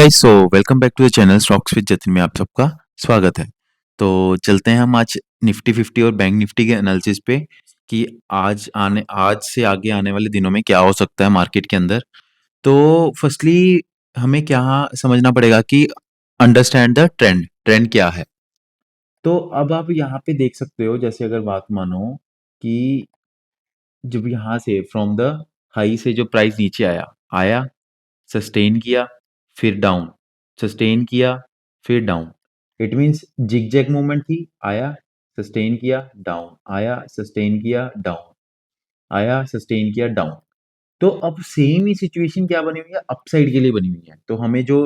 Guys, so welcome back to the channel stocks with Jatin में आप सबका स्वागत है। तो चलते हैं हम आज निफ्टी 50 और बैंक निफ्टी के एनालिसिस पे कि आज से आगे आने वाले दिनों में क्या हो सकता है मार्केट के अंदर। तो फर्स्टली हमें क्या समझना पड़ेगा कि अंडरस्टैंड द ट्रेंड ट्रेंड क्या है। तो अब आप यहाँ पे देख सकते हो, जैसे अगर बात मानो कि जब यहाँ से फ्रॉम द हाई से जो प्राइस नीचे आया आया सस्टेन किया, फिर डाउन, सस्टेन किया, फिर down. It means zigzag movement थी, आया, सस्टेन किया, डाउन, आया, सस्टेन किया, डाउन, आया, सस्टेन किया, डाउन। तो अब सेम ही सिचुएशन क्या बनी हुई है, अपसाइड के लिए बनी हुई है। तो हमें जो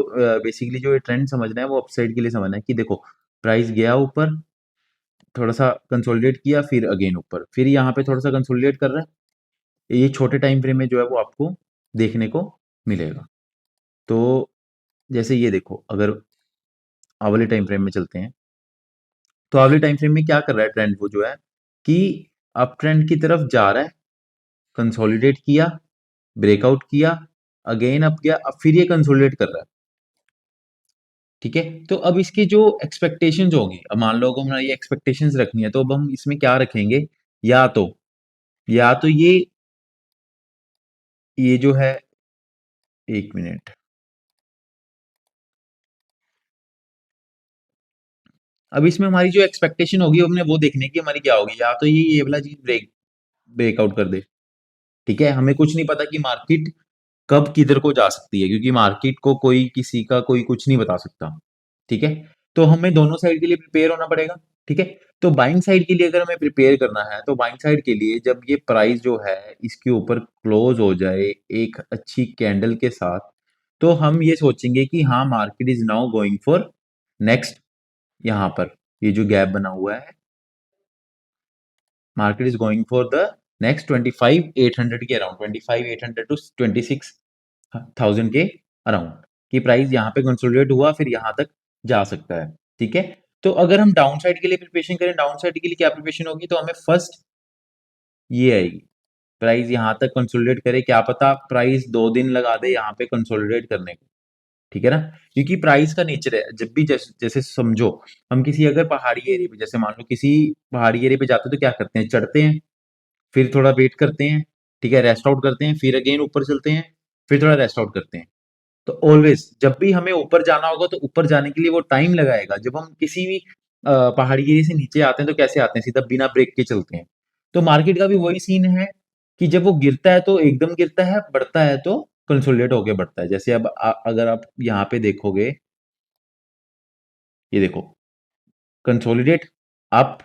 बेसिकली जो ये ट्रेंड समझना है वो अपसाइड के लिए समझना है कि देखो प्राइस गया ऊपर, थोड़ा सा कंसोलिडेट किया, फिर अगेन ऊपर, फिर यहाँ पे थोड़ा सा कंसोलिडेट कर रहा है। ये छोटे टाइम फ्रेम में जो है वो आपको देखने को मिलेगा। तो जैसे ये देखो, अगर आवले टाइम फ्रेम में चलते हैं तो आवले टाइम फ्रेम में क्या कर रहा है ट्रेंड, वो जो है कि अप ट्रेंड की तरफ जा रहा है, कंसोलिडेट किया, ब्रेकआउट किया, अगेन अप गया, अब फिर ये कंसोलिडेट कर रहा है। ठीक है, तो अब इसकी जो एक्सपेक्टेशंस होगी, अब मान लो अगर हमें ये एक्सपेक्टेशंस रखनी है तो अब हम इसमें क्या रखेंगे, या तो या तो ये जो है, एक मिनट, अब इसमें हमारी जो एक्सपेक्टेशन होगी हमने वो देखने की हमारी क्या होगी, या तो ये वाला चीज ब्रेकआउट कर दे। ठीक है, हमें कुछ नहीं पता कि मार्केट कब किधर को जा सकती है, क्योंकि मार्केट को कोई किसी का कोई कुछ नहीं बता सकता। ठीक है, तो हमें दोनों साइड के लिए प्रिपेयर होना पड़ेगा। ठीक है, तो बाइंग साइड के लिए अगर हमें प्रिपेयर करना है तो बाइंग साइड के लिए जब ये प्राइस जो है इसके ऊपर क्लोज हो जाए एक अच्छी कैंडल के साथ, तो हम ये सोचेंगे कि हाँ market is now going for next, यहाँ पर ये जो गैप बना हुआ है, market is going for the next 25,800 के अराउंड, 25,800 टू 26,000 के अराउंड की प्राइस यहाँ पे कंसोलिडेट हुआ, फिर यहाँ तक जा सकता है। ठीक है, तो अगर हम डाउन साइड के लिए प्रिपरेशन करें, डाउन साइड के लिए क्या प्रिपरेशन होगी, तो हमें फर्स्ट ये आएगी, प्राइस यहाँ तक कंसोलिडेट करे, क्या पता प्राइस 2 दिन लगा दे यहाँ पे कंसोलिडेट करने को। ठीक है ना, क्योंकि प्राइस का नेचर है, जब भी जैसे समझो हम किसी अगर पहाड़ी एरिया पे, जैसे मान लो किसी पहाड़ी एरिया पे जाते हैं तो क्या करते हैं, चढ़ते हैं, फिर थोड़ा वेट करते हैं, ठीक है, रेस्ट आउट करते हैं, फिर अगेन ऊपर चलते हैं, फिर थोड़ा रेस्ट आउट करते हैं। तो ऑलवेज जब भी हमें ऊपर जाना होगा तो ऊपर जाने के लिए वो टाइम लगाएगा। जब हम किसी भी पहाड़ी एरिया से नीचे आते हैं तो कैसे आते हैं, सीधा बिना ब्रेक के चलते हैं। तो मार्केट का भी वही सीन है कि जब वो गिरता है तो एकदम गिरता है, बढ़ता है तो कंसोलिडेट होके बढ़ता है। जैसे अब अगर आप यहाँ पे देखोगे, ये देखो, कंसोलिडेट, अप,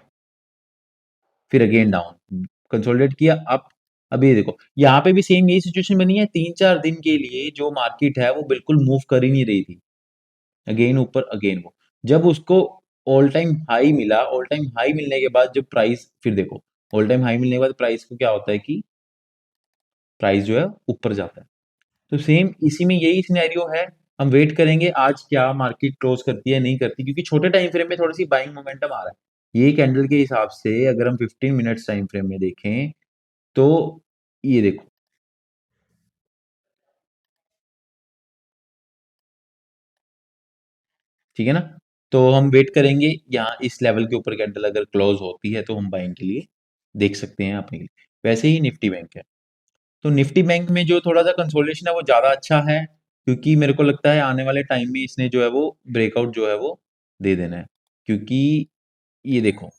फिर अगेन डाउन, कंसोलिडेट किया, अप। अब ये देखो यहाँ पे भी सेम यही सिचुएशन बनी है, 3-4 दिन के लिए जो मार्केट है वो बिल्कुल मूव कर ही नहीं रही थी, अगेन ऊपर अगेन वो, जब उसको ऑल टाइम हाई मिला, ऑल टाइम हाई मिलने के बाद जब प्राइस, फिर देखो ऑल टाइम हाई मिलने के बाद प्राइस को क्या होता है कि प्राइस जो है ऊपर जाता है। तो सेम इसी में यही सिनेरियो है, हम वेट करेंगे आज क्या मार्केट क्लोज करती है नहीं करती, क्योंकि छोटे टाइम फ्रेम में थोड़ी सी बाइंग मोमेंटम आ रहा है। ये कैंडल के हिसाब से अगर हम 15 मिनट्स टाइम फ्रेम में देखें तो ये देखो, ठीक है ना, तो हम वेट करेंगे यहाँ इस लेवल के ऊपर कैंडल अगर क्लोज होती है तो हम बाइंग के लिए देख सकते हैं अपने लिए। वैसे ही निफ्टी बैंक है, तो निफ्टी बैंक में जो थोड़ा सा कंसोलिडेशन है वो ज़्यादा अच्छा है, क्योंकि मेरे को लगता है आने वाले टाइम में इसने जो है वो ब्रेकआउट जो है वो दे देना है। क्योंकि ये देखो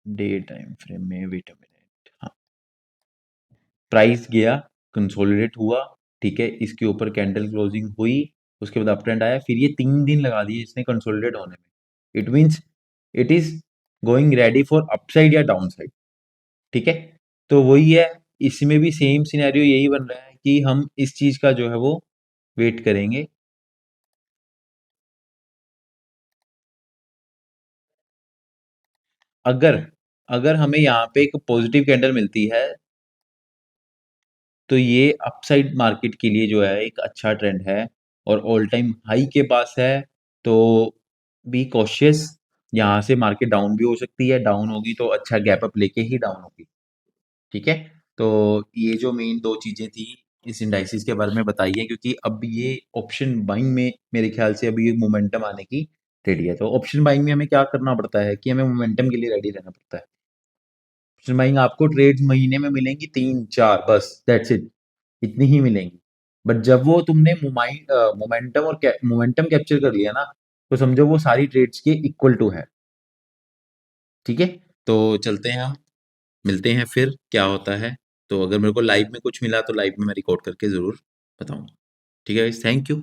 डे टाइम फ्रेम में, वेट अ मिनट, हाँ, प्राइस गया, कंसोलिडेट हुआ, ठीक है, इसके ऊपर कैंडल क्लोजिंग हुई, उसके बाद अप ट्रेंड आया, फिर ये 3 दिन लगा दिए इसने कंसोलिडेट होने में। It means it is going ready for upside या डाउन साइड। ठीक है, तो वही है, इसमें भी सेम सिनेरियो यही बन रहा है कि हम इस चीज का जो है वो वेट करेंगे। अगर अगर हमें यहाँ पे एक पॉजिटिव कैंडल मिलती है तो ये अपसाइड मार्केट के लिए जो है एक अच्छा ट्रेंड है, और ऑल टाइम हाई के पास है, तो बी कॉशियस, यहाँ से मार्केट डाउन भी हो सकती है, डाउन होगी तो अच्छा गैप अप लेके ही डाउन होगी। ठीक है, तो ये जो मेन दो चीजें थी इस इंडाइसिस के बारे में बताइए, क्योंकि अब ये ऑप्शन बाइंग में मेरे ख्याल से अभी एक मोमेंटम आने की रेडी है। तो ऑप्शन बाइंग में हमें क्या करना पड़ता है कि हमें मोमेंटम के लिए रेडी रहना पड़ता है। ऑप्शन बाइंग आपको ट्रेड्स महीने में मिलेंगी 3-4, बस दैट्स इट, इतनी ही मिलेंगी। बट जब वो तुमने मोमेंटम और मोमेंटम कैप्चर कर लिया ना, तो समझो वो सारी ट्रेड्स के इक्वल टू है। ठीक है, तो चलते हैं हम, मिलते हैं फिर क्या होता है। तो अगर मेरे को लाइव में कुछ मिला तो लाइव में मैं रिकॉर्ड करके ज़रूर बताऊंगा। ठीक है, थैंक यू।